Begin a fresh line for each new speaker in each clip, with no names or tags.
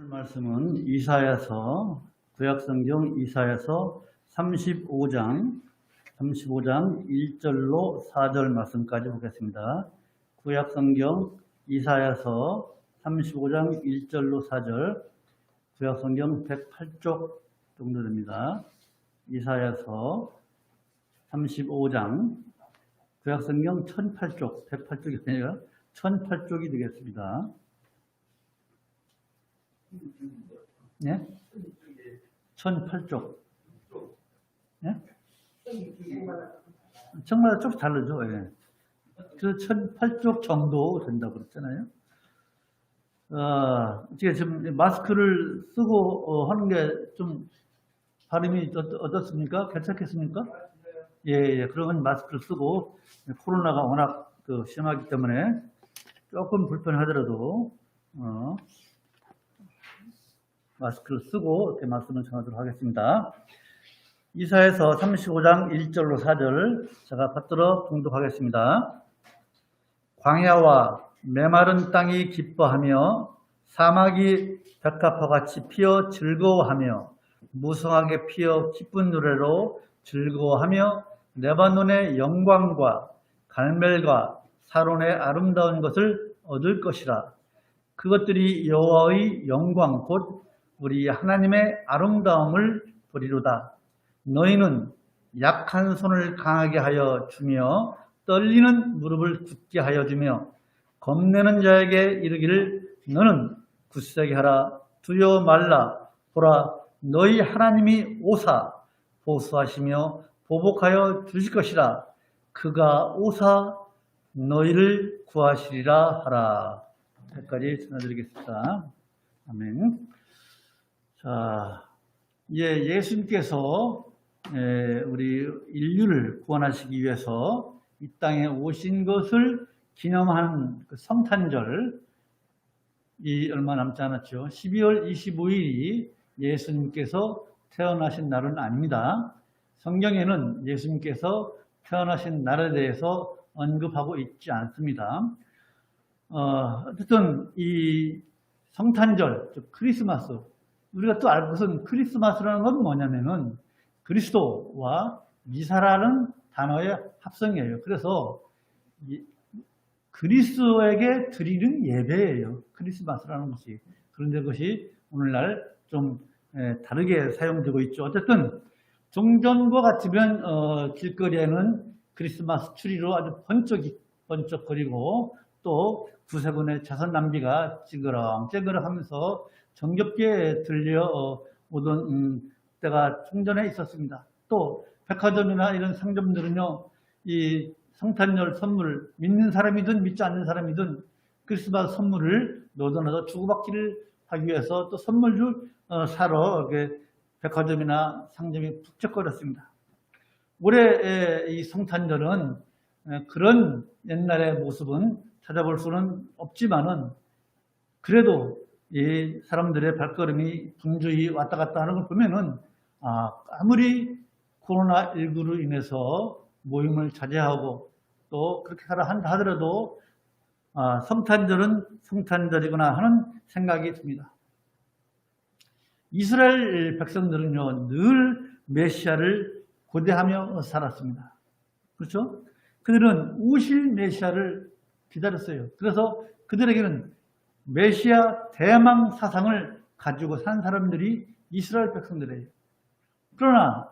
오늘 말씀은 이사야서, 구약성경 이사야서 35장 1절로 4절 말씀까지 보겠습니다. 구약성경 이사야서 35장 1절로 4절, 구약성경 108쪽 정도 됩니다. 이사야서 35장, 구약성경 1008쪽, 108쪽이 아니라 1008쪽이 되겠습니다. 네? 1008쪽. 네? 정말 좀 다르죠. 예. 그래서 1008쪽 정도 된다고 그랬잖아요. 제가 지금 마스크를 쓰고 하는 게 좀 발음이 어떻습니까? 괜찮겠습니까? 예. 그러면 마스크를 쓰고, 코로나가 워낙 심하기 때문에 조금 불편하더라도, 마스크를 쓰고 이렇게 말씀을 전하도록 하겠습니다. 이사야서 35장 1절로 4절 제가 받들어 봉독하겠습니다. 광야와 메마른 땅이 기뻐하며 사막이 백합화같이 피어 즐거워하며 무성하게 피어 기쁜 노래로 즐거워하며 레바논의 영광과 갈멜과 사론의 아름다운 것을 얻을 것이라. 그것들이 여호와의 영광 곧 우리 하나님의 아름다움을 보리로다. 너희는 약한 손을 강하게 하여 주며 떨리는 무릎을 굳게 하여 주며 겁내는 자에게 이르기를 너는 굳세게 하라. 두려워 말라. 보라, 너희 하나님이 오사 보수하시며 보복하여 주실 것이라. 그가 오사 너희를 구하시리라 하라. 여기까지 전해드리겠습니다. 아멘. 자, 예수님께서 우리 인류를 구원하시기 위해서 이 땅에 오신 것을 기념하는 그 성탄절이 얼마 남지 않았죠. 12월 25일이 예수님께서 태어나신 날은 아닙니다. 성경에는 예수님께서 태어나신 날에 대해서 언급하고 있지 않습니다. 어쨌든 이 성탄절, 즉 크리스마스, 우리가 또 알 것은 크리스마스라는 건 뭐냐면은 그리스도와 미사라는 단어의 합성이에요. 그래서 그리스도에게 드리는 예배예요. 크리스마스라는 것이. 그런데 그것이 오늘날 좀 다르게 사용되고 있죠. 어쨌든 종전과 같으면 길거리에는 크리스마스 추리로 아주 번쩍거리고 또 구세군의 자선 낭비가 찌그렁 하면서 정겹게 들려오던 때가 종전에 있었습니다. 또 백화점이나 이런 상점들은요, 이 성탄절 선물, 믿는 사람이든 믿지 않는 사람이든 크리스마스 선물을 너도나도 주고받기를 하기 위해서 또 선물을 사러 백화점이나 상점이 북적거렸습니다. 올해 이 성탄절은 그런 옛날의 모습은 찾아볼 수는 없지만은 그래도 이 사람들의 발걸음이 분주히 왔다 갔다 하는 걸 보면은 아무리 코로나19로 인해서 모임을 자제하고 또 그렇게 한다 하더라도 성탄절은 성탄절이구나 하는 생각이 듭니다. 이스라엘 백성들은요 늘 메시아를 고대하며 살았습니다. 그렇죠? 그들은 오실 메시아를 기다렸어요. 그래서 그들에게는 메시아 대망 사상을 가지고 산 사람들이 이스라엘 백성들이에요. 그러나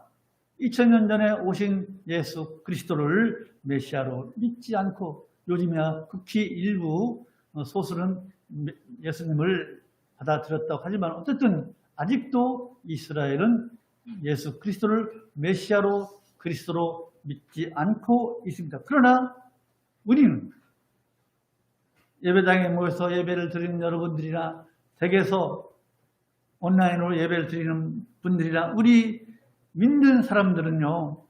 2000년 전에 오신 예수 그리스도를 메시아로 믿지 않고 요즘이야 극히 일부 소수는 예수님을 받아들였다고 하지만 어쨌든 아직도 이스라엘은 예수 그리스도를 메시아로 그리스도로 믿지 않고 있습니다. 그러나 우리는 예배당에 모여서 예배를 드리는 여러분들이나 댁에서 온라인으로 예배를 드리는 분들이나 우리 믿는 사람들은요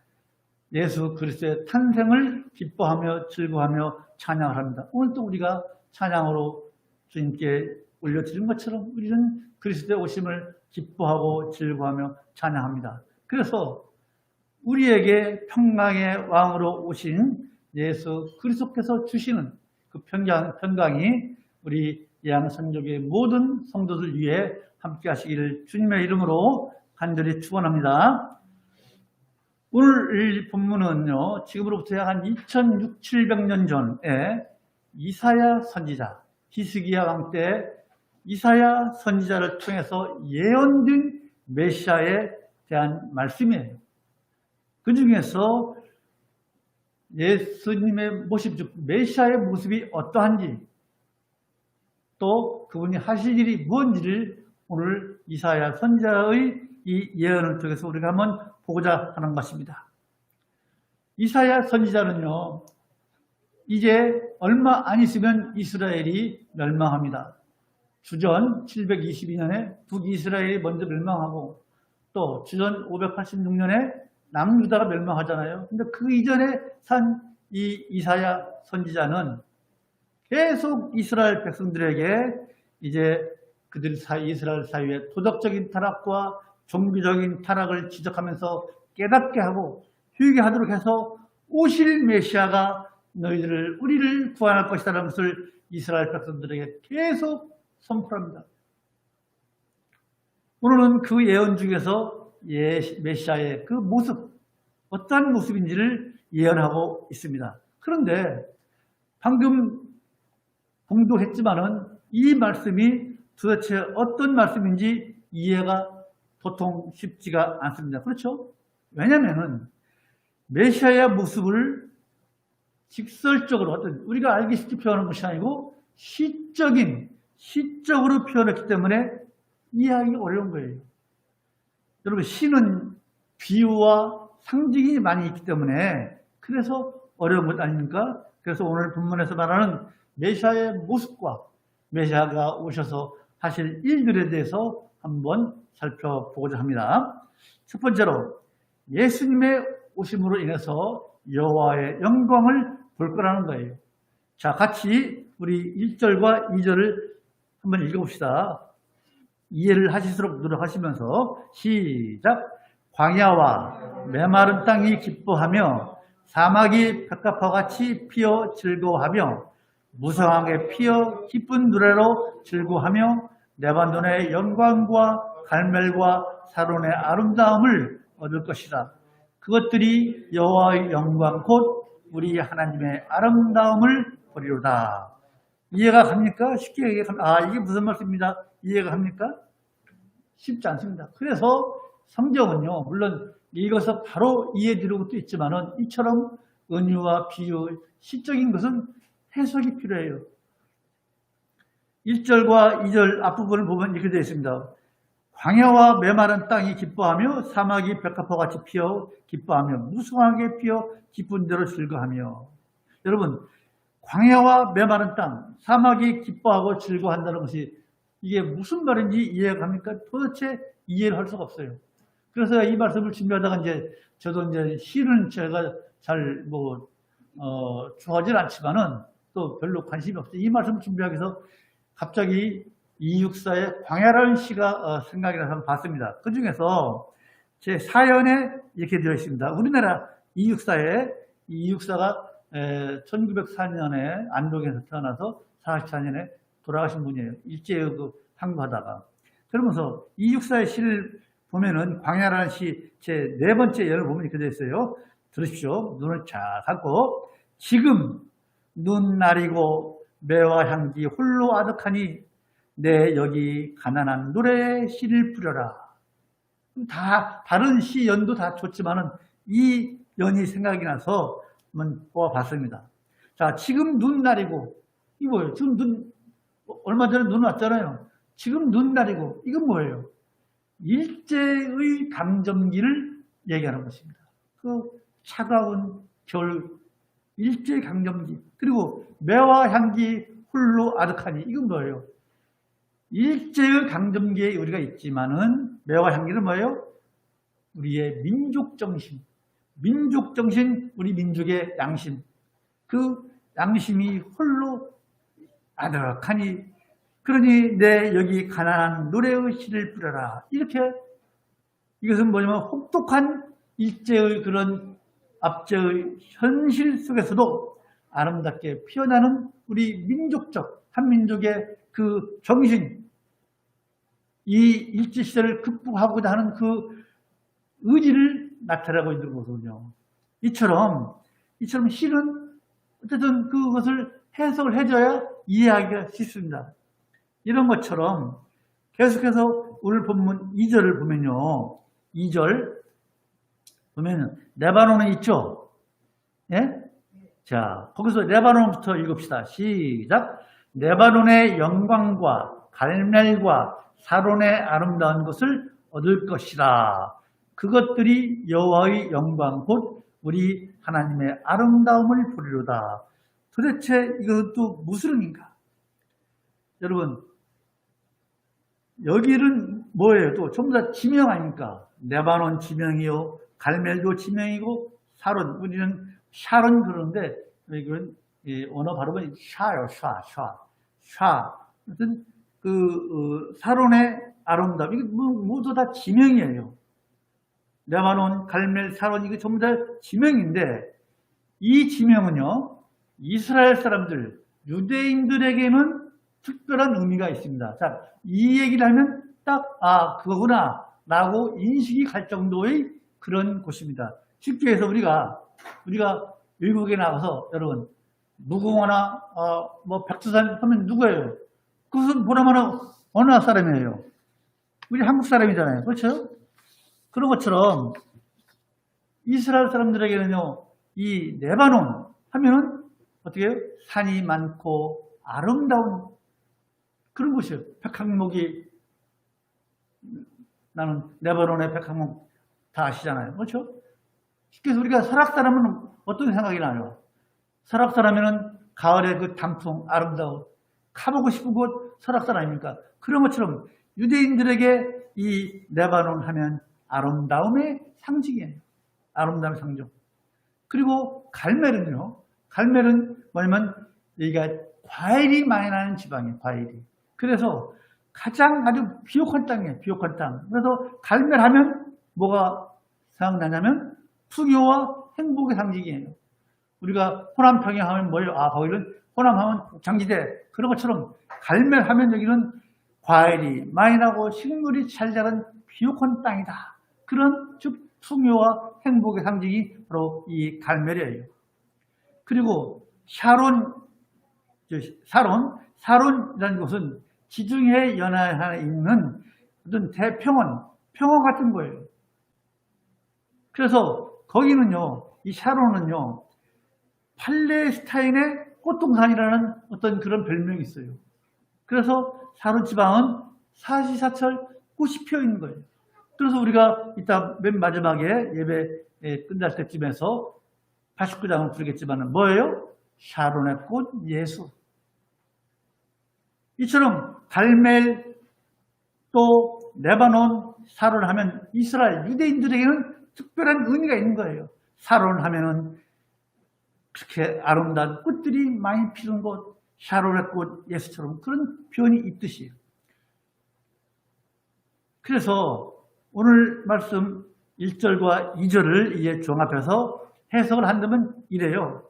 예수 그리스도의 탄생을 기뻐하며 즐거워하며 찬양을 합니다. 오늘 또 우리가 찬양으로 주님께 올려드린 것처럼 우리는 그리스도의 오심을 기뻐하고 즐거워하며 찬양합니다. 그래서 우리에게 평강의 왕으로 오신 예수 그리스도께서 주시는 그 평강이 우리 예양선교회 모든 성도들 위해 함께 하시기를 주님의 이름으로 간절히 축원합니다. 오늘 이 본문은요, 지금으로부터 약 한 2600년 전에 이사야 선지자, 히스기야 왕 때 이사야 선지자를 통해서 예언된 메시아에 대한 말씀이에요. 그 중에서 예수님의 모습, 즉 메시아의 모습이 어떠한지, 또 그분이 하실 일이 무엇인지를 오늘 이사야 선지자의 이 예언을 통해서 우리가 한번 보고자 하는 것입니다. 이사야 선지자는요, 이제 얼마 안 있으면 이스라엘이 멸망합니다. 주전 722년에 북이스라엘이 먼저 멸망하고, 또 주전 586년에 남유다가 멸망하잖아요. 근데 그 이전에 산 이 이사야 선지자는 계속 이스라엘 백성들에게 이제 그들 사이, 이스라엘 사이에 도덕적인 타락과 종교적인 타락을 지적하면서 깨닫게 하고 휴게 하도록 해서 오실 메시아가 우리를 구원할 것이라는 것을 이스라엘 백성들에게 계속 선포합니다. 오늘은 그 예언 중에서 메시아의 그 모습, 어떠한 모습인지를 예언하고 있습니다. 그런데 방금 공도했지만은 이 말씀이 도대체 어떤 말씀인지 이해가 보통 쉽지가 않습니다. 그렇죠? 왜냐하면 메시아의 모습을 직설적으로 우리가 알기 쉽게 표현하는 것이 아니고 시적으로 표현했기 때문에 이해하기 어려운 거예요. 여러분, 시는 비유와 상징이 많이 있기 때문에 그래서 어려운 것 아닙니까? 그래서 오늘 본문에서 말하는 메시아의 모습과 메시아가 오셔서 하실 일들에 대해서 한번 살펴보고자 합니다. 첫 번째로 예수님의 오심으로 인해서 여호와의 영광을 볼 거라는 거예요. 자, 같이 우리 1절과 2절을 한번 읽어봅시다. 이해를 하시도록 노력하시면서 시작! 광야와 메마른 땅이 기뻐하며 사막이 벽가파같이 피어 즐거워하며 무성하게 피어 기쁜 노래로 즐거워하며 레바논의 영광과 갈멜과 사론의 아름다움을 얻을 것이다. 그것들이 여호와의 영광 곧 우리 하나님의 아름다움을 보리로다. 이해가 갑니까? 쉽게 얘기합니다. 이게 무슨 말씀입니다. 이해가 갑니까? 쉽지 않습니다. 그래서 성경은요, 물론 읽어서 바로 이해되는 것도 있지만은 이처럼 은유와 비유, 시적인 것은 해석이 필요해요. 1절과 2절 앞부분을 보면 이렇게 되어 있습니다. 광야와 메마른 땅이 기뻐하며 사막이 벽가포같이 피어 기뻐하며 무성하게 피어 기쁜 대로 즐거하며. 여러분, 광야와 메마른 땅, 사막이 기뻐하고 즐거워한다는 것이 이게 무슨 말인지 이해가 갑니까? 도대체 이해를 할 수가 없어요. 그래서 이 말씀을 준비하다가 저도 시는 제가 잘 좋아하진 않지만은 또 별로 관심이 없어요. 이 말씀을 준비하기 위해서 갑자기 이육사의 광야라는 시가 생각이 나서 한번 봤습니다. 그 중에서 제 4연에 이렇게 되어 있습니다. 우리나라 이육사가 1904년에 안동에서 태어나서 44년에 돌아가신 분이에요. 일제의 항구하다가. 그러면서 이육사의 시를 보면은 광야라는 시 제 4번째 예를 보면 이렇게 되어 있어요. 들으십시오. 눈을 잘 감고 지금 눈 나리고 매와 향기 홀로 아득하니 내 여기 가난한 노래의 씨를 뿌려라. 다 다른 시 연도 다 좋지만은 이 연이 생각이 나서 한번 뽑아봤습니다. 자, 지금 눈 나리고 이거 뭐예요? 지금 얼마 전에 눈 왔잖아요. 지금 눈 나리고 이건 뭐예요? 일제의 강점기를 얘기하는 것입니다. 그 차가운 겨울 일제 강점기, 그리고 매와 향기 홀로 아득하니 이건 뭐예요? 일제의 강점기에 우리가 있지만은 매와 향기는 뭐예요? 우리의 민족정신, 우리 민족의 양심, 그 양심이 홀로 아득하니 그러니 내 여기 가난한 노래의 씨를 뿌려라. 이렇게 이것은 뭐냐면 혹독한 일제의 그런 압제의 현실 속에서도 아름답게 피어나는 우리 민족적 한민족의 그 정신, 이 일제시대를 극복하고자 하는 그 의지를 나타내고 있는 거거든요. 이처럼 실은 어쨌든 그것을 해석을 해줘야 이해하기가 쉽습니다. 이런 것처럼 계속해서 오늘 본문 2절을 보면요. 2절 보면 레바논에 있죠? 예? 자, 거기서 레바논부터 읽읍시다. 시작. 레바논의 영광과 갈멜과 사론의 아름다운 것을 얻을 것이라. 그것들이 여호와의 영광 곧 우리 하나님의 아름다움을 보리로다. 도대체 이것도 무슨 의미인가? 여러분, 여기는 뭐예요? 또 전부 다 지명 아닙니까? 레바논 지명이요, 갈멜도 지명이고, 사론, 우리는 샤론 그러는데 이건 언어 발음은 샤요, 샤. 어떤 사론의 아름다움, 이게 모두 다 지명이에요. 레바논, 갈멜, 사론, 이게 전부 다 지명인데, 이 지명은요, 이스라엘 사람들, 유대인들에게는 특별한 의미가 있습니다. 자, 이 얘기를 하면 딱, 그거구나, 라고 인식이 갈 정도의 그런 곳입니다. 쉽게 해서 우리가 외국에 나가서, 여러분, 무궁화나, 백두산 하면 누구예요? 그것은 보나마나 어느 나라 사람이에요? 우리 한국 사람이잖아요. 그렇죠? 그런 것처럼 이스라엘 사람들에게는요, 이 레바논 하면은 어떻게 해요? 산이 많고 아름다운 그런 곳이에요. 백항목이, 나는 레바논의 백항목 다 아시잖아요. 그렇죠? 그래서 우리가 설악산하면 어떤 생각이 나요? 설악산하면은 가을에 그 단풍 아름다운, 가보고 싶은 곳 설악산 아닙니까? 그런 것처럼 유대인들에게 이 레바논 하면 아름다움의 상징이에요. 아름다움의 상징. 그리고 갈멜은요. 갈멜은 뭐냐면 여기가 과일이 많이 나는 지방이에요. 과일이. 그래서 가장 아주 비옥한 땅이에요. 비옥한 땅. 그래서 갈멜 하면 뭐가 생각나냐면 풍요와 행복의 상징이에요. 우리가 호남 평양하면 뭐예요? 거기는 호남하면 장지대. 그런 것처럼 갈멜 하면 여기는 과일이 많이 나고 식물이 잘 자란 비옥한 땅이다. 그런 즉 풍요와 행복의 상징이 바로 이 갈멜이에요. 그리고 사론이라는 곳은 지중해 연안에 있는 어떤 대평원, 평원 같은 거예요. 그래서 거기는요, 이 샤론은요, 팔레스타인의 꽃동산이라는 어떤 그런 별명이 있어요. 그래서 샤론 지방은 사시사철 꽃이 피어 있는 거예요. 그래서 우리가 이따 맨 마지막에 예배 끝날 때쯤에서 89장을 부르겠지만 뭐예요? 샤론의 꽃 예수. 이처럼 갈멜 또 레바논 사론 하면 이스라엘 유대인들에게는 특별한 의미가 있는 거예요. 사론 하면은 그렇게 아름다운 꽃들이 많이 피는 곳, 샤론의 꽃 예수처럼 그런 표현이 있듯이. 그래서 오늘 말씀 1절과 2절을 이제 종합해서 해석을 한다면 이래요.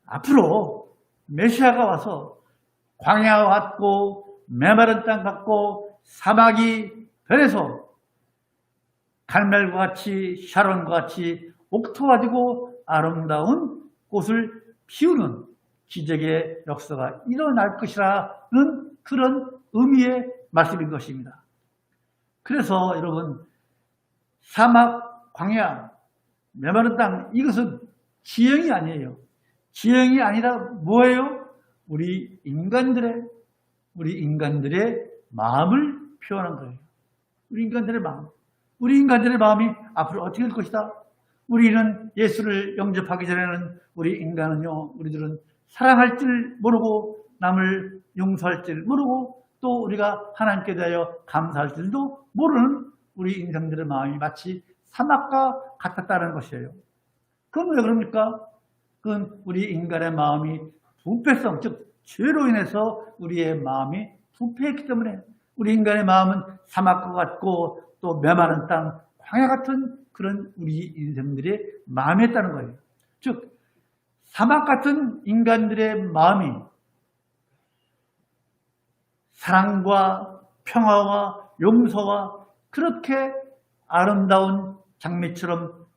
앞으로 메시아가 와서 광야 같고 메마른 땅 같고 사막이 변해서 갈멜과 같이 샤론과 같이 옥토화되고 아름다운 꽃을 피우는 기적의 역사가 일어날 것이라는 그런 의미의 말씀인 것입니다. 그래서 여러분 사막, 광야, 메마른 땅 이것은 지형이 아니에요. 지형이 아니라 뭐예요? 우리 인간들의 마음을 표현한 거예요. 우리 인간들의 마음. 우리 인간들의 마음이 앞으로 어떻게 될 것이다. 우리는 예수를 영접하기 전에는 우리들은 사랑할 줄 모르고 남을 용서할 줄 모르고 또 우리가 하나님께 대하여 감사할 줄도 모르는 우리 인간들의 마음이 마치 사막과 같았다는 것이에요. 그건 왜 그럽니까? 그건 우리 인간의 마음이 부패성, 즉 죄로 인해서 우리의 마음이 부패했기 때문에 우리 인간의 마음은 사막과 같고 또 메마른 땅, 광야 같은 그런 우리 인생들의 마음이었다는 거예요. 즉 사막 같은 인간들의 마음이 사랑과 평화와 용서와 그렇게 아름다운 장미처럼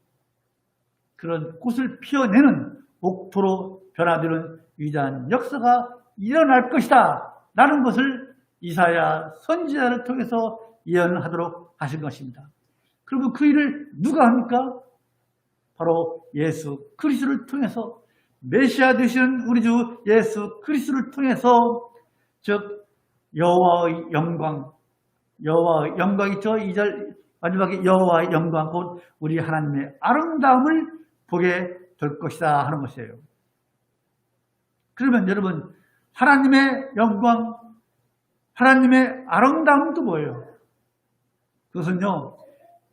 그런 꽃을 피워내는 옥토로 변화되는 위대한 역사가 일어날 것이다 라는 것을 이사야 선지자를 통해서 예언하도록 하신 것입니다. 그러면 그 일을 누가 합니까? 바로 예수 그리스도를 통해서, 메시아 되시는 우리 주 예수 그리스도를 통해서, 즉 여호와의 영광, 여호와의 영광 있죠. 2절 마지막에 여호와의 영광, 곧 우리 하나님의 아름다움을 보게 될 것이다 하는 것이에요. 그러면 여러분, 하나님의 영광, 하나님의 아름다움도 뭐예요? 그것은요,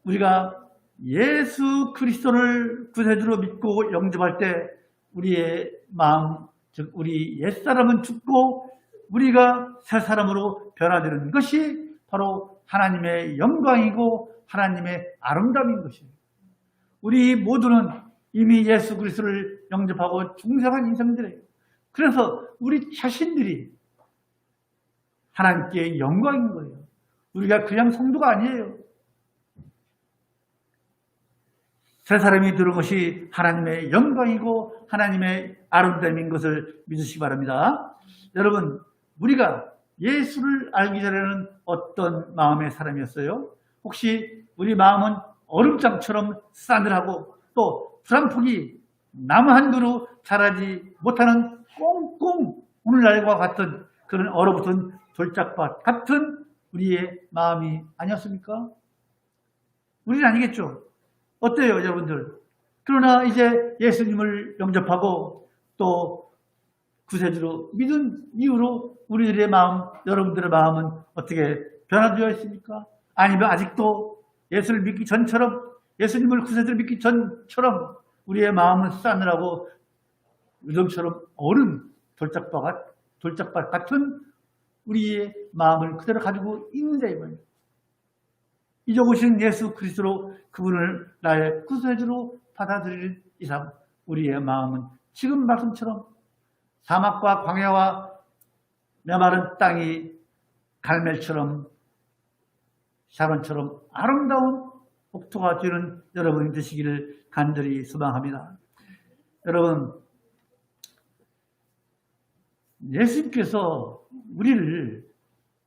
우리가 예수 그리스도를 구세주로 믿고 영접할 때 우리의 마음, 즉 우리 옛사람은 죽고 우리가 새 사람으로 변화되는 것이 바로 하나님의 영광이고 하나님의 아름다움인 것이에요. 우리 모두는 이미 예수 그리스도를 영접하고 중생한 인생들이에요. 그래서 우리 자신들이 하나님께 영광인 거예요. 우리가 그냥 성도가 아니에요. 새 사람이 되는 것이 하나님의 영광이고 하나님의 아름다움인 것을 믿으시기 바랍니다. 여러분, 우리가 예수를 알기 전에는 어떤 마음의 사람이었어요? 혹시 우리 마음은 얼음장처럼 싸늘하고 또 불안폭이 나무 한 그루 자라지 못하는 꽁꽁 오늘날과 같은 그런 얼어붙은 돌짝밭 같은 우리의 마음이 아니었습니까? 우리는 아니겠죠. 어때요, 여러분들? 그러나 이제 예수님을 영접하고 또 구세주로 믿은 이후로 우리들의 마음, 여러분들의 마음은 어떻게 변화되어 있습니까? 아니면 아직도 예수를 믿기 전처럼, 예수님을 구세주로 믿기 전처럼 우리의 마음은 싸늘하고 요즘처럼 얼음 돌짝밭 같은 우리의 마음을 그대로 가지고 있느냐 이거예요. 이제 오신 예수 그리스도로 그분을 나의 구세주로 받아들일 이상 우리의 마음은 지금 말씀처럼 사막과 광야와 메마른 땅이 갈멜처럼 샤론처럼 아름다운 옥토가 되는 여러분이 되시기를 간절히 소망합니다. 여러분, 예수님께서 우리를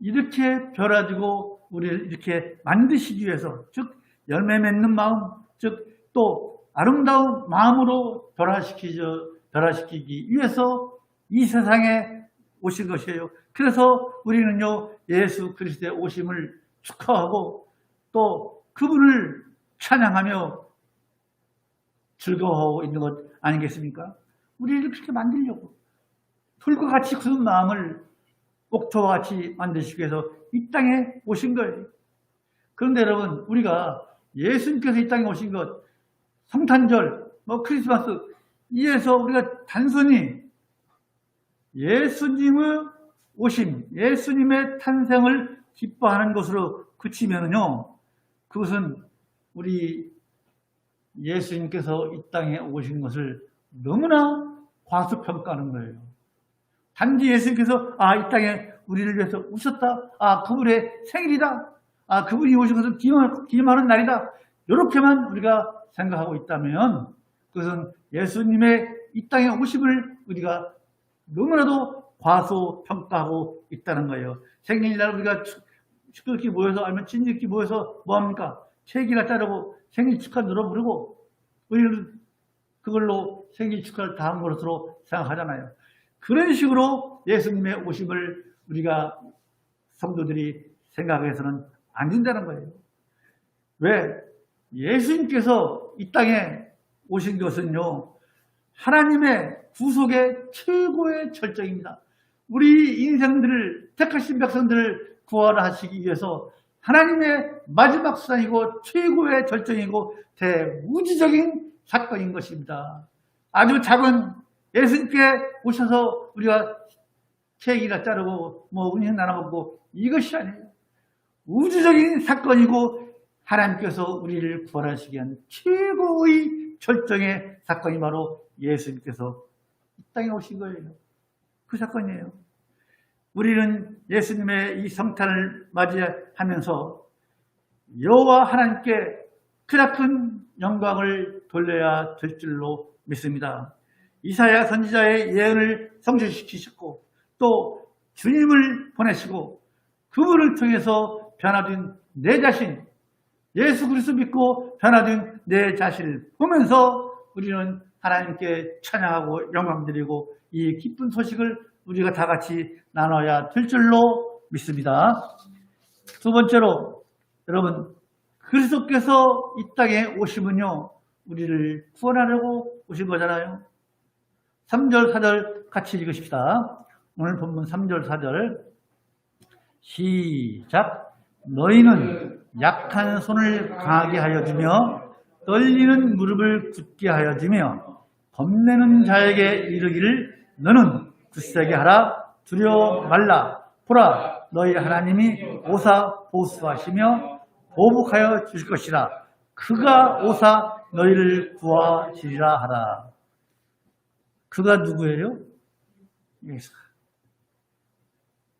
이렇게 변화주고 우리를 이렇게 만드시기 위해서, 즉 열매 맺는 마음, 즉 또 아름다운 마음으로 변화시키기 위해서 이 세상에 오신 것이에요. 그래서 우리는요, 예수 그리스도의 오심을 축하하고 또 그분을 찬양하며 즐거워하고 있는 것 아니겠습니까? 우리를 그렇게 만들려고 풀과 같이 굳은 마음을 옥토와 같이 만드시기 위해서 이 땅에 오신 거예요. 그런데 여러분, 우리가 예수님께서 이 땅에 오신 것, 성탄절, 크리스마스, 이에서 우리가 단순히 예수님의 오심, 예수님의 탄생을 기뻐하는 것으로 그치면요, 그것은 우리 예수님께서 이 땅에 오신 것을 너무나 과소평가하는 거예요. 단지 예수님께서 이 땅에 우리를 위해서 오셨다. 그분의 생일이다. 그분이 오신 것을 기념하는 날이다. 이렇게만 우리가 생각하고 있다면 그것은 예수님의 이 땅에 오심을 우리가 너무나도 과소평가하고 있다는 거예요. 생일날 우리가 축구끼리 모여서 아니면 친지끼리 모여서 뭐합니까? 케이크나 자르고 생일 축하 노래 부르고 우리는 그걸로 생일 축하를 다 한 것으로 생각하잖아요. 그런 식으로 예수님의 오심을 우리가 성도들이 생각해서는 안 된다는 거예요. 왜? 예수님께서 이 땅에 오신 것은요, 하나님의 구속의 최고의 절정입니다. 우리 인생들을, 택하신 백성들을 구원하시기 위해서 하나님의 마지막 수단이고 최고의 절정이고 대우주적인 사건인 것입니다. 아주 작은 예수님께 오셔서 우리가 케이크나 자르고 음식 나눠 먹고 이것이 아니에요. 우주적인 사건이고 하나님께서 우리를 구원하시기 위한 최고의 절정의 사건이 바로 예수님께서 이 땅에 오신 거예요. 그 사건이에요. 우리는 예수님의 이 성탄을 맞이하면서 여호와 하나님께 크나큰 영광을 돌려야 될 줄로 믿습니다. 이사야 선지자의 예언을 성취시키셨고 또 주님을 보내시고 그분을 통해서 변화된 내 자신, 예수 그리스도 믿고 변화된 내 자신을 보면서 우리는 하나님께 찬양하고 영광드리고 이 기쁜 소식을 우리가 다 같이 나눠야 될 줄로 믿습니다. 두 번째로 여러분, 그리스도께서 이 땅에 오시면요 우리를 구원하려고 오신 거잖아요. 3절 4절 같이 읽으십시다. 오늘 본문 3절 4절 시작. 너희는 약한 손을 강하게 하여 주며 떨리는 무릎을 굳게 하여 주며 겁내는 자에게 이르기를 너는 굳세게 하라. 두려워 말라. 보라, 너희 하나님이 오사 보수하시며 보복하여 주실 것이라. 그가 오사 너희를 구하시리라 하라. 그가 누구예요?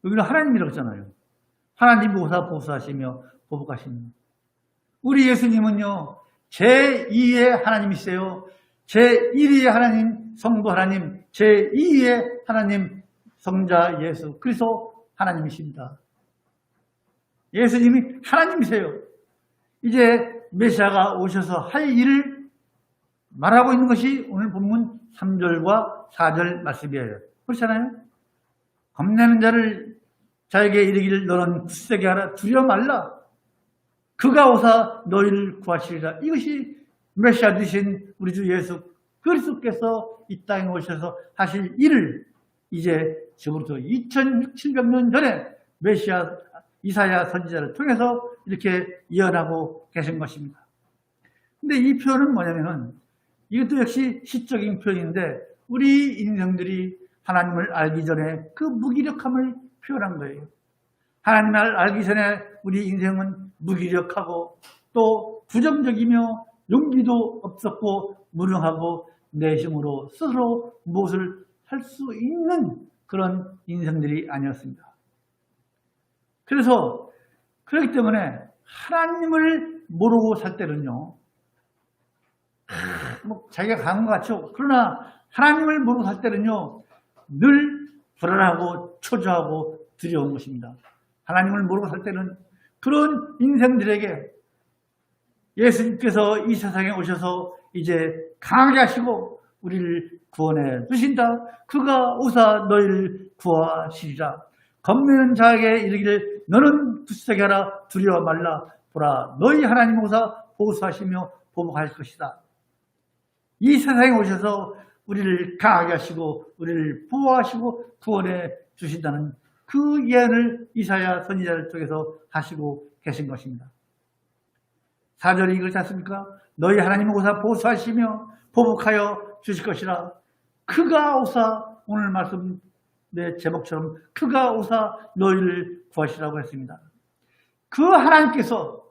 여기는 하나님이라고 했잖아요. 하나님이 오사 보수하시며 보복하시며. 우리 예수님은요 제2의 하나님이세요. 제1위의 하나님 성부 하나님, 제2위의 하나님 성자 예수 그리스도 하나님이십니다. 예수님이 하나님이세요. 이제 메시아가 오셔서 할 일을 말하고 있는 것이 오늘 본문 3절과 4절 말씀이에요. 그렇잖아요. 겁내는 자에게 이르기를 너는 굳세게 하라. 두려워 말라. 그가 오사 너희를 구하시리라. 이것이 메시아 되신 우리 주 예수 그리스도께서 이 땅에 오셔서 하실 일을 이제 지금부터 2700년 전에 메시아 이사야 선지자를 통해서 이렇게 예언하고 계신 것입니다. 근데 이 표현은 뭐냐면은 이것도 역시 시적인 표현인데 우리 인생들이 하나님을 알기 전에 그 무기력함을 표현한 거예요. 하나님을 알기 전에 우리 인생은 무기력하고 또 부정적이며 용기도 없었고 무능하고 내 힘으로 스스로 무엇을 할 수 있는 그런 인생들이 아니었습니다. 그래서 그렇기 때문에 하나님을 모르고 살 때는요 뭐 자기가 강한 것 같죠. 그러나 하나님을 모르고 살 때는요 늘 불안하고 초조하고 두려운 것입니다. 하나님을 모르고 살 때는 그런 인생들에게 예수님께서 이 세상에 오셔서 이제 강하게 하시고 우리를 구원해 주신다. 그가 오사 너희를 구하시리라. 겁내는 자에게 이르기를 너는 굳세게 하라. 두려워 말라. 보라, 너희 하나님 오사 보수하시며 보복하실 것이다. 이 세상에 오셔서 우리를 강하게 하시고 우리를 보호하시고 구원해 주신다는 그 예언을 이사야 선지자를 통해서 하시고 계신 것입니다. 4절이 이걸 짰습니까? 너희 하나님 오사 보수하시며 보복하여 주실 것이라. 그가 오사, 오늘 말씀의 제목처럼 그가 오사 너희를 구하시라고 했습니다. 그 하나님께서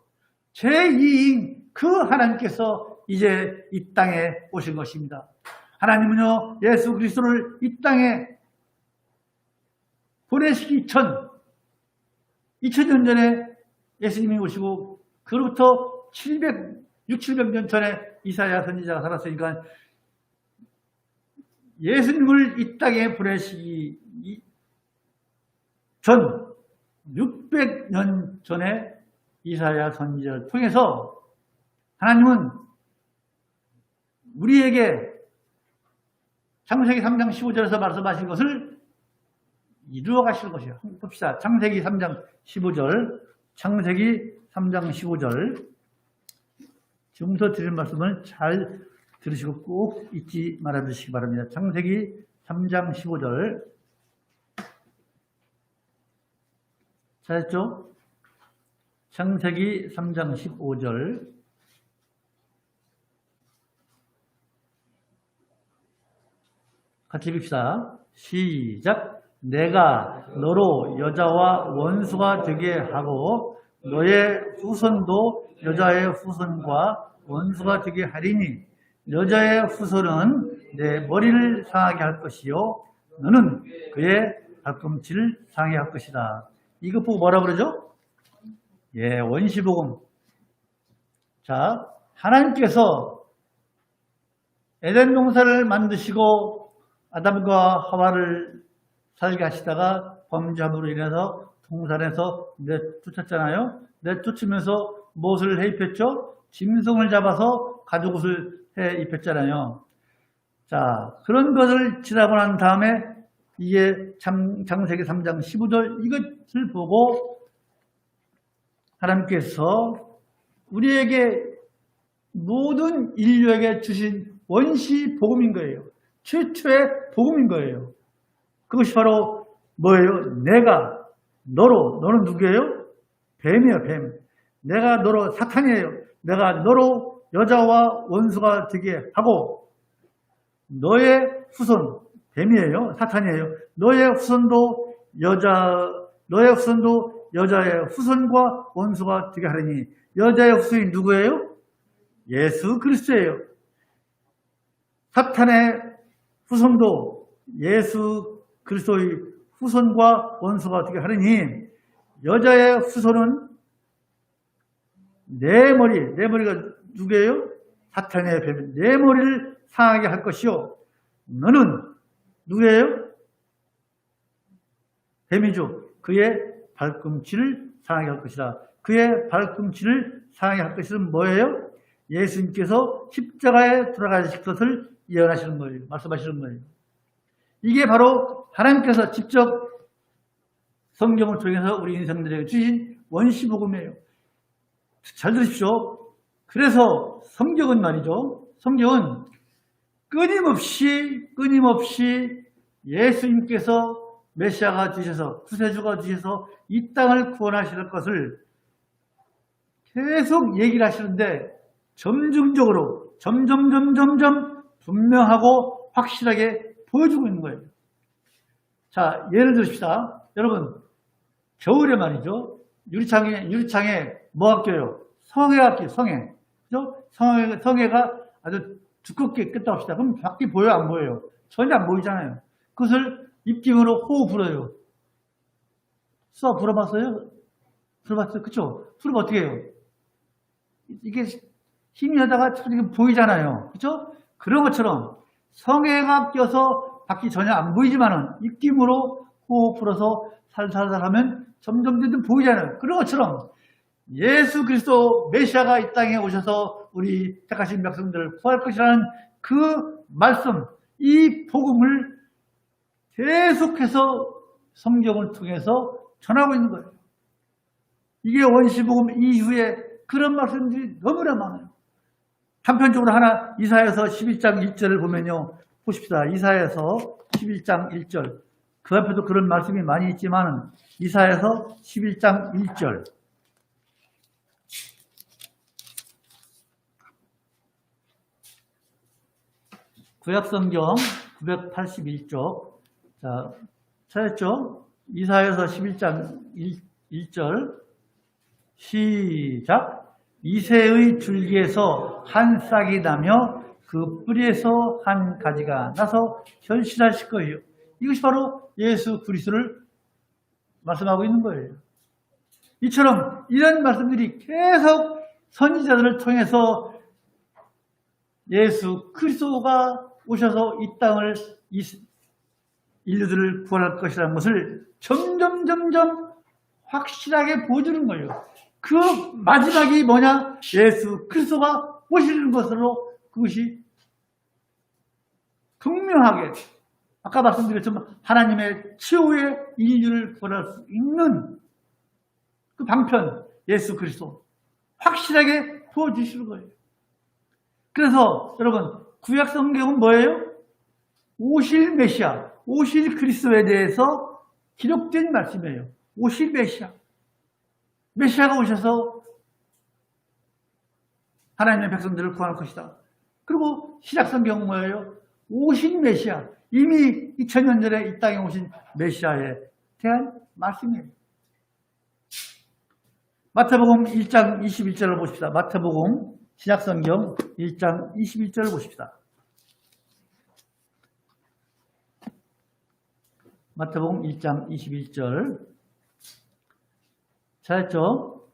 제2인 그 하나님께서 이제 이 땅에 오신 것입니다. 하나님은요 예수 그리스도를 이 땅에 보내시기 전 2000년 전에 예수님이 오시고 그로부터 700년 전에 이사야 선지자가 살았으니까 예수님을 이 땅에 보내시기 전 600년 전에 이사야 선지자를 통해서 하나님은 우리에게 창세기 3장 15절에서 말씀하신 것을 이루어 가시는 것이에요. 봅시다. 창세기 3장 15절. 창세기 3장 15절. 지금부터 드린 말씀을 잘 들으시고 꼭 잊지 말아 주시기 바랍니다. 창세기 3장 15절. 잘했죠? 창세기 3장 15절. 같이 읽읍시다. 시작. 내가 너로 여자와 원수가 되게 하고 너의 후손도 여자의 후손과 원수가 되게 하리니 여자의 후손은 내 머리를 상하게 할 것이요 너는 그의 발꿈치를 상하게 할 것이다. 이것 보고 뭐라 그러죠? 예, 원시복음. 자, 하나님께서 에덴 동산을 만드시고 아담과 하와를 살게 하시다가 범죄함으로 인해서 동산에서 내쫓았잖아요. 내쫓으면서 무엇을 해 입혔죠? 짐승을 잡아서 가죽옷을 해 입혔잖아요. 자, 그런 것을 지나고 난 다음에 이게 창세기 3장 15절 이것을 보고 하나님께서 우리에게 모든 인류에게 주신 원시 복음인 거예요. 최초의 복음인 거예요. 그것이 바로 뭐예요? 내가 너로, 너는 누구예요? 뱀이에요, 뱀. 내가 너로 사탄이에요. 내가 너로 여자와 원수가 되게 하고 너의 후손, 뱀이에요. 사탄이에요. 너의 후손도 여자의 후손과 원수가 되게 하려니 여자의 후손이 누구예요? 예수 그리스도예요. 사탄의 후손도 예수 그리스도의 후손과 원수가 되게 하려니 여자의 후손은 내 머리가 누구예요? 사탄의 뱀. 내 머리를 상하게 할 것이요. 너는 누구예요? 뱀이죠. 그의 발꿈치를 상하게 할 것이다. 그의 발꿈치를 상하게 할 것은 뭐예요? 예수님께서 십자가에 돌아가실 것을 예언하시는 거예요. 말씀하시는 거예요. 이게 바로 하나님께서 직접 성경을 통해서 우리 인생들에게 주신 원시복음이에요. 잘 들으십시오. 그래서 성경은 말이죠. 성경은 끊임없이 예수님께서 메시아가 되셔서 구세주가 되셔서 이 땅을 구원하실 것을 계속 얘기를 하시는데 점진적으로 점점 분명하고 확실하게 보여주고 있는 거예요. 자, 예를 들읍시다. 여러분, 겨울에 말이죠. 유리창에 뭐가 껴요? 성에가 껴요. 성에. 그죠? 성에가 아주 두껍게 꼈다 합시다. 그럼 밖이 보여요? 안 보여요? 전혀 안 보이잖아요. 그것을 입김으로 호흡 불어요. 써 불어봤어요? 불어봤어요? 그쵸? 불어면 어떻게 해요? 이게 힘이 하다가 보이잖아요. 그쵸? 그런 것처럼 성에가 껴서 밖이 전혀 안 보이지만은 입김으로 호흡 불어서 살살살 하면 점점 보이잖아요. 그런 것처럼 예수 그리스도 메시아가 이 땅에 오셔서 우리 택하신 백성들을 구할 것이라는 그 말씀, 이 복음을 계속해서 성경을 통해서 전하고 있는 거예요. 이게 원시복음 이후에 그런 말씀들이 너무나 많아요. 한편적으로 하나 이사야서 11장 1절을 보면요. 보십시다. 이사야서 11장 1절. 그 앞에도 그런 말씀이 많이 있지만 이사야서 11장 1절. 구약성경 981쪽. 자, 찾았죠? 이사야서 11장 1절. 시작. 이새의 줄기에서 한 싹이 나며 그 뿌리에서 한 가지가 나서 결실하실 거예요. 이것이 바로 예수 그리스도를 말씀하고 있는 거예요. 이처럼 이런 말씀들이 계속 선지자들을 통해서 예수 그리스도가 오셔서 이 땅을 인류들을 구원할 것이라는 것을 점점 확실하게 보여주는 거예요. 그 마지막이 뭐냐? 예수 그리스도가 오시는 것으로 그것이 분명하게 아까 말씀드렸지만 하나님의 최후의 인류를 구원할 수 있는 그 방편 예수 그리스도 확실하게 보여주시는 거예요. 그래서 여러분 구약 성경은 뭐예요? 오실 메시아, 오실 그리스도에 대해서 기록된 말씀이에요. 오실 메시아. 메시아가 오셔서 하나님의 백성들을 구할 것이다. 그리고 신약 성경은 뭐예요? 오신 메시아. 이미 2000년 전에 이 땅에 오신 메시아에 대한 말씀이에요. 마태복음 1장 21절을 보십시다. 마태복음 신약 성경 1장 21절을 보십시다. 마태복음 1장 21절. 잘했죠?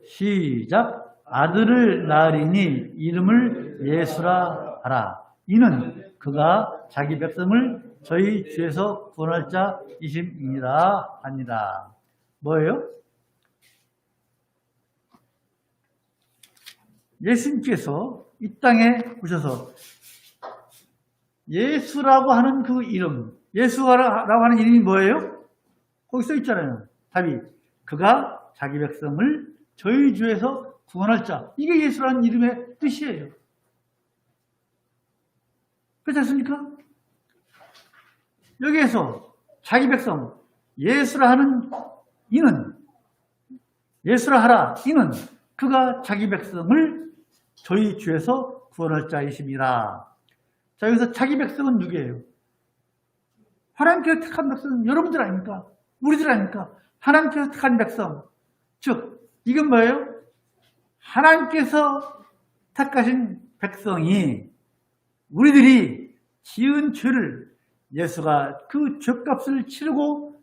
시작. 아들을 낳으리니 이름을 예수라 하라. 이는 그가 자기 백성을 저희 주에서 구원할 자이심이니라 하니라. 뭐예요? 예수님께서 이 땅에 오셔서 예수라고 하는 그 이름, 예수라고 하는 이름이 뭐예요? 거기 써 있잖아요. 답이 그가 자기 백성을 저희 주에서 구원할 자. 이게 예수라는 이름의 뜻이에요. 그렇지 않습니까? 여기에서 자기 백성, 예수라 하는 이는, 예수라 하라 이는 그가 자기 백성을 저희 주에서 구원할 자이심이라. 자, 여기서 자기 백성은 누구예요? 하나님께서 택한 백성은 여러분들 아닙니까? 우리들 아닙니까? 하나님께서 택한 백성. 즉, 이건 뭐예요? 하나님께서 택하신 백성이 우리들이 지은 죄를 예수가 그 죄값을 치르고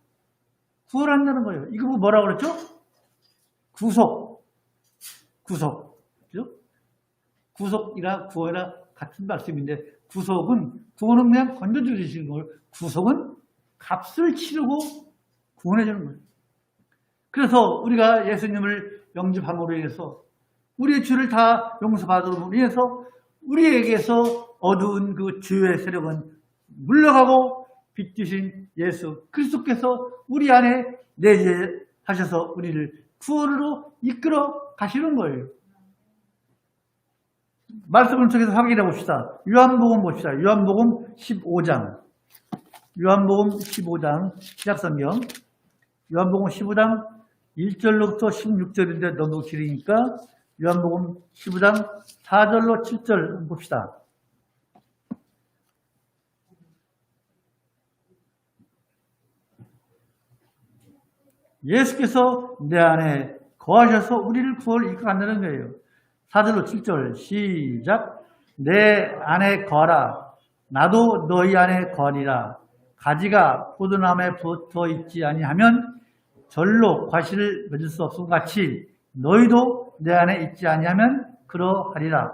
구원한다는 거예요. 이거 뭐라고 그랬죠? 구속. 그죠? 구속이라 구원이라 같은 말씀인데 구원은 그냥 건져주시는 거예요. 구속은 값을 치르고 구원해 주는 거예요. 그래서 우리가 예수님을 영접함으로 인해서 우리의 죄를 다 용서받음으로 인해서 우리에게서 어두운 그 죄의 세력은 물러가고 빛 되신 예수 그리스도께서 우리 안에 내재하셔서 우리를 구원으로 이끌어 가시는 거예요. 말씀을 통해서 확인해 봅시다. 요한복음 봅시다. 요한복음 15장. 요한복음 15장 시작성경. 요한복음 15장 1절로부터 16절인데 너무 길으니까 요한복음 15장 4절로 7절 봅시다. 예수께서 내 안에 거하셔서 우리를 구원을 이끌어간다는 거예요. 4절로 7절 시작. 내 안에 거하라. 나도 너희 안에 거하리라. 가지가 포도나무에 붙어 있지 아니하면 절로 과실을 맺을 수 없음 같이 너희도 내 안에 있지 아니하면 그러하리라.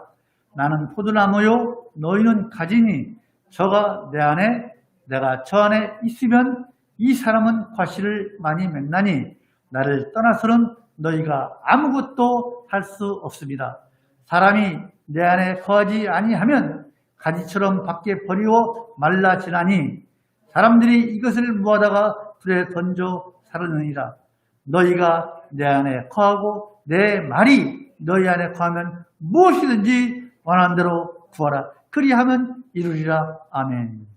나는 포도나무요 너희는 가지니 저가 내 안에 내가 저 안에 있으면 이 사람은 과실을 많이 맺나니 나를 떠나서는 너희가 아무것도 할 수 없습니다. 사람이 내 안에 거하지 아니하면 가지처럼 밖에 버리고 말라지나니 사람들이 이것을 모아다가 불에 던져 사르느니라. 너희가 내 안에 거하고 내 말이 너희 안에 거하면 무엇이든지 원하는 대로 구하라. 그리하면 이루리라. 아멘.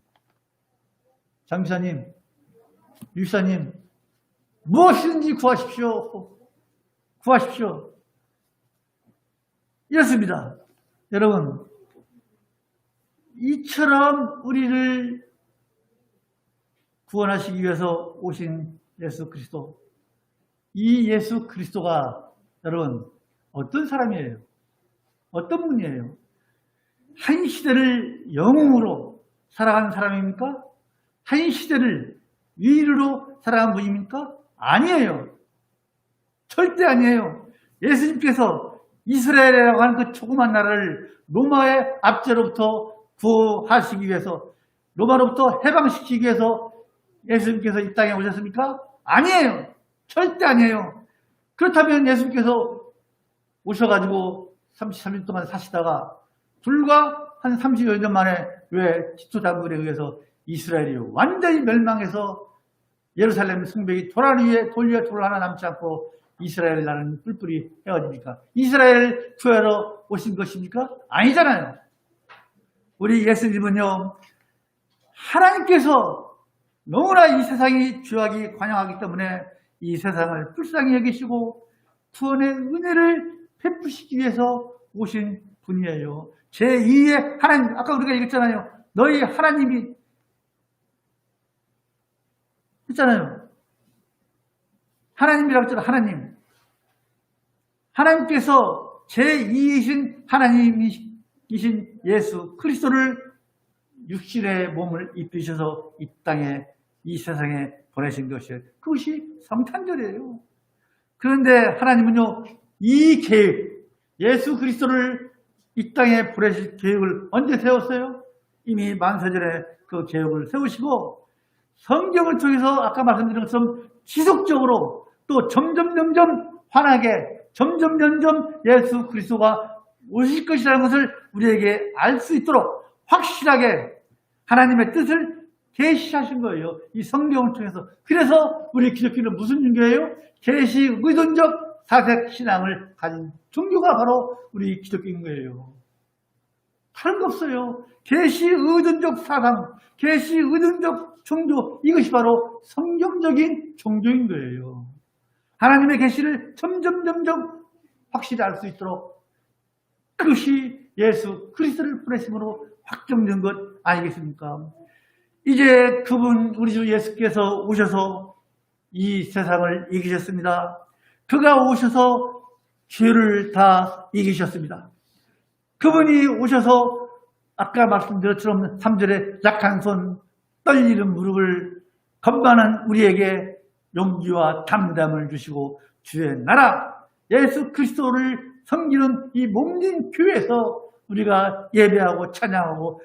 장사님, 유사님, 무엇이든지 구하십시오. 구하십시오. 이렇습니다. 여러분, 이처럼 우리를 구원하시기 위해서 오신 예수 그리스도. 이 예수 그리스도가 여러분 어떤 사람이에요? 어떤 분이에요? 한 시대를 영웅으로 살아간 사람입니까? 한 시대를 위인으로 살아간 분입니까? 아니에요. 절대 아니에요. 예수님께서 이스라엘이라고 하는 그 조그만 나라를 로마의 압제로부터 구하시기 위해서, 로마로부터 해방시키기 위해서 예수님께서 이 땅에 오셨습니까? 아니에요. 절대 아니에요. 그렇다면 예수님께서 오셔가지고 33년 동안 사시다가 불과 한 30여 년 만에 왜 티토 장군에 의해서 이스라엘이 완전히 멸망해서 예루살렘 성벽이 돌 위에 돌 하나 남지 않고 이스라엘 나라는 뿔뿔이 헤어집니까? 이스라엘 구하러 오신 것입니까? 아니잖아요. 우리 예수님은요, 하나님께서 너무나 이 세상이 죄악이 관영하기 때문에 이 세상을 불쌍히 여기시고 구원의 은혜를 베푸시기 위해서 오신 분이에요. 제2의 하나님, 아까 우리가 얘기했잖아요. 너희 하나님이 했잖아요. 하나님이라고 했잖아요. 하나님. 하나님께서 제2이신 하나님이신 예수 그리스도를 육신의 몸을 입히셔서 이 땅에 이 세상에 보내신 것이에요. 그것이 성탄절이에요. 그런데 하나님은요, 이 계획, 예수 그리스도를 이 땅에 보내실 계획을 언제 세웠어요? 이미 만세전에 그 계획을 세우시고 성경을 통해서 아까 말씀드린 것처럼 지속적으로 또 점점 환하게 점점 예수 그리스도가 오실 것이라는 것을 우리에게 알 수 있도록 확실하게 하나님의 뜻을 계시하신 거예요. 이 성경을 통해서. 그래서 우리 기독교는 무슨 종교예요? 계시 의존적 사색 신앙을 가진 종교가 바로 우리 기독교인 거예요. 다른 거 없어요. 계시 의존적 사상, 계시 의존적 종교, 이것이 바로 성경적인 종교인 거예요. 하나님의 계시를 점점 확실히 알 수 있도록 그것이 예수 그리스도를 보내심으로 확정된 것 아니겠습니까? 이제 그분 우리 주 예수께서 오셔서 이 세상을 이기셨습니다. 그가 오셔서 죄를 다 이기셨습니다. 그분이 오셔서 아까 말씀드린 것처럼 3절에 약한 손, 떨리는 무릎을 건반한 우리에게 용기와 담담을 주시고 주의 나라 예수 그리스도를 섬기는 이 몸진 교회에서 우리가 예배하고 찬양하고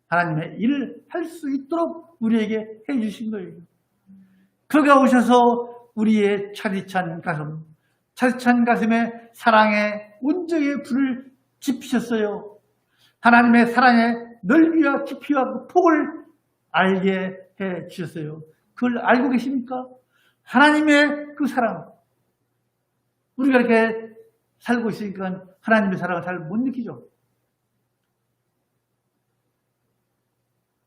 하나님의 일을 할 수 있도록 우리에게 해주신 거예요. 그가 오셔서 우리의 차디찬 가슴에 사랑의 온정의 불을 지피셨어요. 하나님의 사랑의 넓이와 깊이와 그 폭을 알게 해 주셨어요. 그걸 알고 계십니까? 하나님의 그 사랑. 우리가 이렇게 살고 있으니까 하나님의 사랑을 잘 못 느끼죠.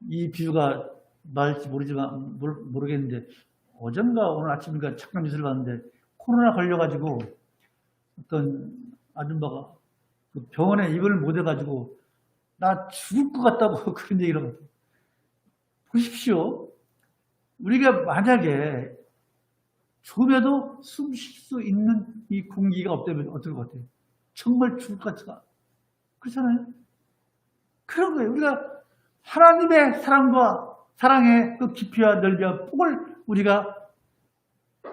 이 비유가 맞을지 모르겠는데 어젠가 오늘 아침인가 잠깐 뉴스를 봤는데 코로나 걸려가지고 어떤 아줌마가 그 병원에 입원을 못 해가지고 나 죽을 것 같다고 그런 얘기를 하거든요. 보십시오. 우리가 만약에 죽음에도 숨 쉴 수 있는 이 공기가 없다면 어떨 것 같아요? 정말 죽을 것 같지가 그렇잖아요. 그런 거예요. 우리가 하나님의 사랑과 사랑의 그 깊이와 넓이와 폭을 우리가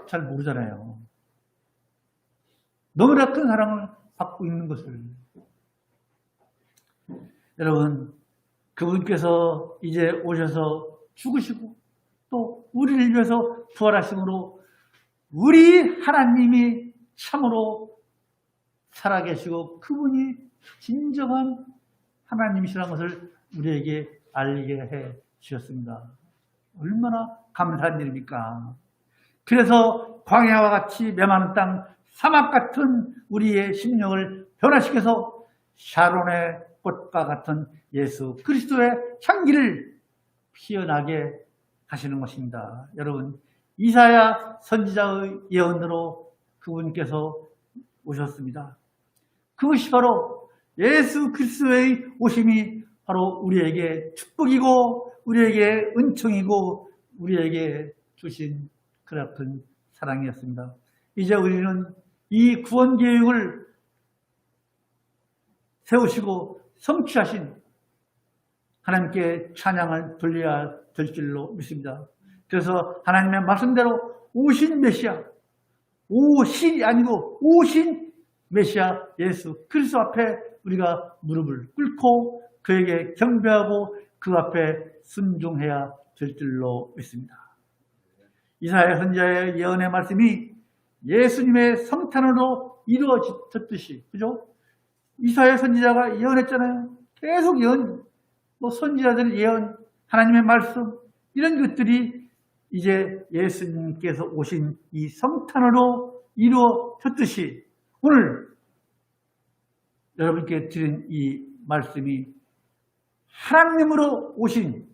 잘 모르잖아요. 너무나 큰 사랑을 받고 있는 것을. 여러분, 그분께서 이제 오셔서 죽으시고 또 우리를 위해서 부활하심으로 우리 하나님이 참으로 살아계시고 그분이 진정한 하나님이시라는 것을 우리에게 알게 해 주셨습니다. 얼마나 감사한 일입니까? 그래서 광야와 같이 메마른 땅, 사막 같은 우리의 심령을 변화시켜서 샤론의 꽃과 같은 예수 그리스도의 향기를 피어나게 하시는 것입니다. 여러분, 이사야 선지자의 예언으로 그분께서 오셨습니다. 그것이 바로 예수 그리스도의 오심이 바로 우리에게 축복이고 우리에게 은총이고 우리에게 주신 그런 사랑이었습니다. 이제 우리는 이 구원 계획을 세우시고 성취하신 하나님께 찬양을 돌려야 될 줄로 믿습니다. 그래서 하나님의 말씀대로 오신 메시아, 오신이 아니고 오신 메시아 예수 그리스도 앞에 우리가 무릎을 꿇고 그에게 경배하고 그 앞에 순종해야 될 줄로 믿습니다. 이사야 선지자의 예언의 말씀이 예수님의 성탄으로 이루어졌듯이, 그죠? 이사야 선지자가 예언했잖아요. 계속 예언, 선지자들의 예언, 하나님의 말씀, 이런 것들이 이제 예수님께서 오신 이 성탄으로 이루어졌듯이 오늘 여러분께 드린 이 말씀이 하나님으로 오신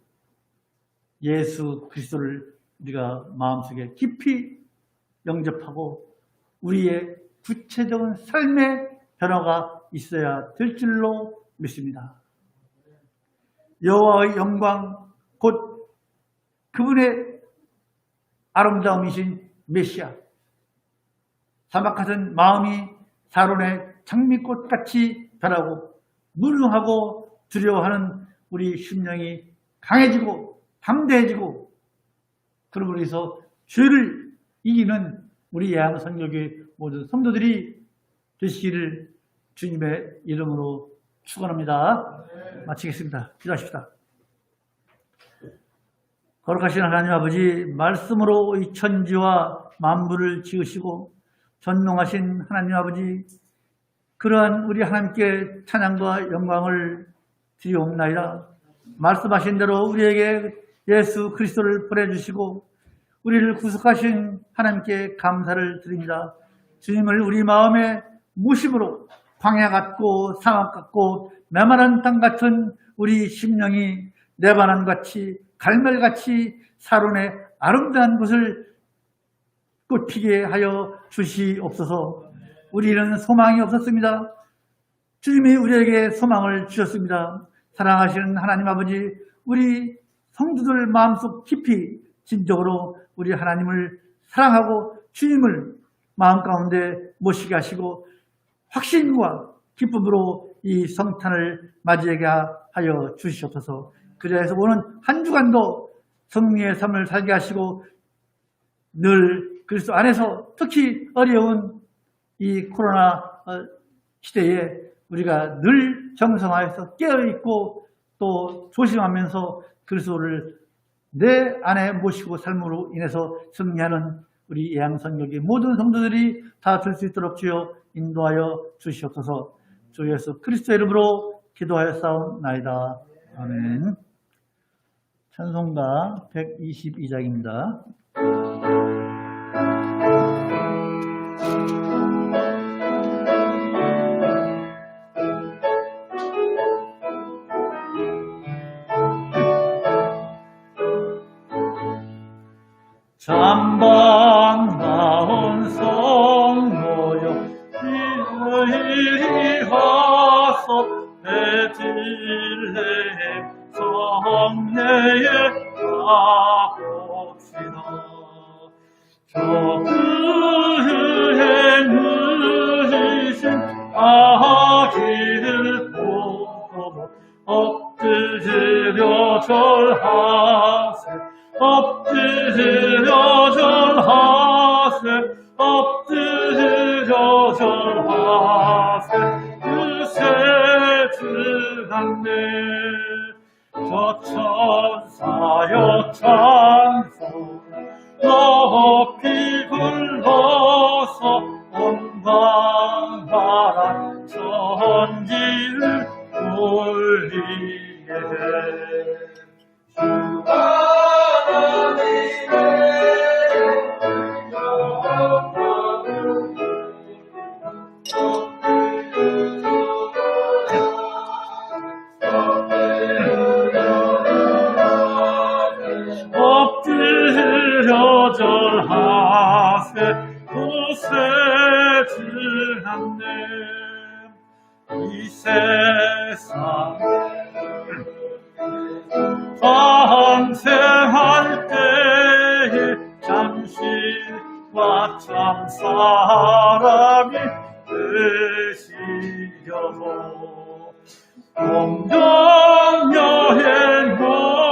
예수 그리스도를 우리가 마음속에 깊이 영접하고 우리의 구체적인 삶의 변화가 있어야 될 줄로 믿습니다. 여호와의 영광 곧 그분의 아름다움이신 메시아, 사막 같은 마음이 사론의 장미꽃같이 변하고 무능하고 두려워하는 우리 심령이 강해지고 담대해지고 그러므로 해서 죄를 이기는 우리 예양선교회 모든 성도들이 되시기를 주님의 이름으로 축원합니다. 마치겠습니다. 기도하십시다. 거룩하신 하나님 아버지, 말씀으로 이 천지와 만물을 지으시고 전능하신 하나님 아버지, 그러한 우리 하나님께 찬양과 영광을 드리옵나이다. 말씀하신 대로 우리에게 예수 그리스도를 보내주시고 우리를 구속하신 하나님께 감사를 드립니다. 주님을 우리 마음에 무심으로 광야 같고 사막 같고 메마른 땅 같은 우리 심령이 레바논같이 갈멜같이 사론의 아름다운 곳을 꽃피게 하여 주시옵소서. 우리는 소망이 없었습니다. 주님이 우리에게 소망을 주셨습니다. 사랑하시는 하나님 아버지, 우리 성도들 마음속 깊이 진정으로 우리 하나님을 사랑하고 주님을 마음 가운데 모시게 하시고 확신과 기쁨으로 이 성탄을 맞이하게 하여 주시옵소서. 그래서 오는 한 주간도 성령의 삶을 살게 하시고 늘 그리스도 안에서 특히 어려운 이 코로나 시대에 우리가 늘 정성하여서 깨어있고 또 조심하면서 그리스도를 내 안에 모시고 삶으로 인해서 승리하는 우리 예양선교회 모든 성도들이 다 될 수 있도록 주여 인도하여 주시옵소서. 주 예수 그리스도 이름으로 기도하여 싸움나이다. 아멘. 찬송가 122장입니다. 잠반다운 성모여 이리 와서 베들레헴 성내에 가봅시다. 저 그의 누리신 아기를 보고 엎드려 절하세. 엎드려 절하세. 엎드려 절하세. 그새 주한네 저 천사여 찬송 높이 불러서 온방바람 천지를 울리게 해. 주 하나님의 엎드려 절하세. 구세 주한네 이 세상 방생할 때에 잠시와 참 사람이 되시려고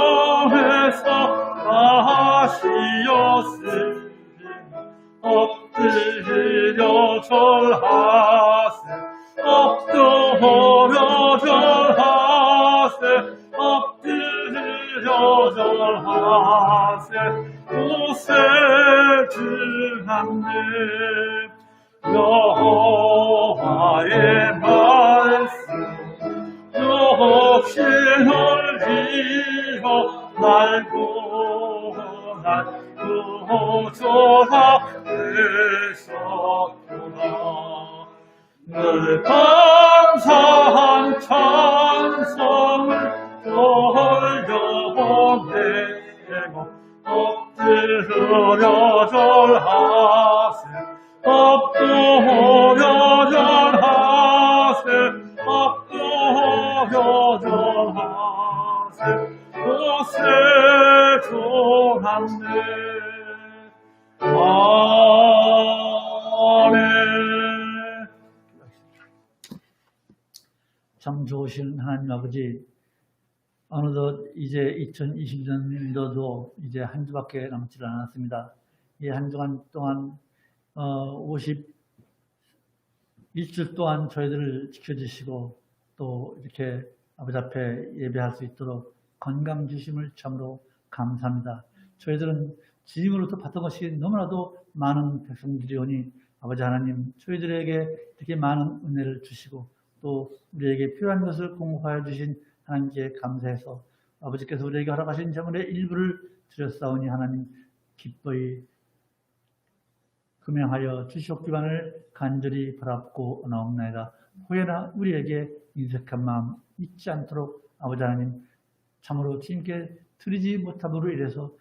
공정여행로에서 가시었으니 엎드려 절하세. 엎드려 절하세. 엎드려 절하세. 구세 주한네 여호와의 말씀 욕심을 이어 날고 날 구조가 되셨구나. 늘 감사한 찬송을 돌려보내고 엎드려 절하세. 엎드려 절하세. 엎드려 절하세. 구세 주한네 아멘. 참 좋으신 하나님 아버지, 어느덧 이제 2020년도도 이제 한 주밖에 남지 않았습니다. 이 한 주간 동안 51주 동안 저희들을 지켜주시고 또 이렇게 아버지 앞에 예배할 수 있도록 건강 주심을 참으로 감사합니다. 저희들은 주님으로부터 받은 것이 너무나도 많은 백성들이 오니 아버지 하나님 저희들에게 이렇게 많은 은혜를 주시고 또 우리에게 필요한 것을 공급하여 주신 하나님께 감사해서 아버지께서 우리에게 허락하신 재물의 일부를 드렸사오니 하나님 기꺼이 금양하여 주시옵기만을 간절히 바랍고 나옵나이다. 후회나 우리에게 인색한 마음 잊지 않도록 아버지 하나님 참으로 주님께 드리지 못함으로 인해서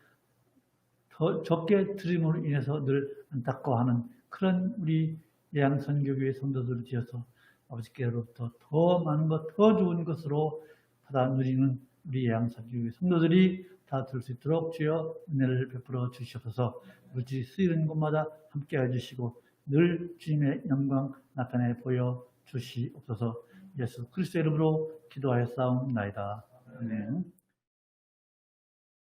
더 적게 드림으로 인해서 늘 안타까워하는 그런 우리 예양선교교회 성도들을 지어서 아버지께로부터 더 많은 것, 더 좋은 것으로 받아 누리는 우리 예양선교교회 성도들이 다 될 수 있도록 주여 은혜를 베풀어 주시옵소서. 물질이 쓰이는 곳마다 함께해 주시고 늘 주님의 영광 나타내 보여 주시옵소서. 예수 그리스도의 이름으로 기도하여 싸움나이다. 아멘.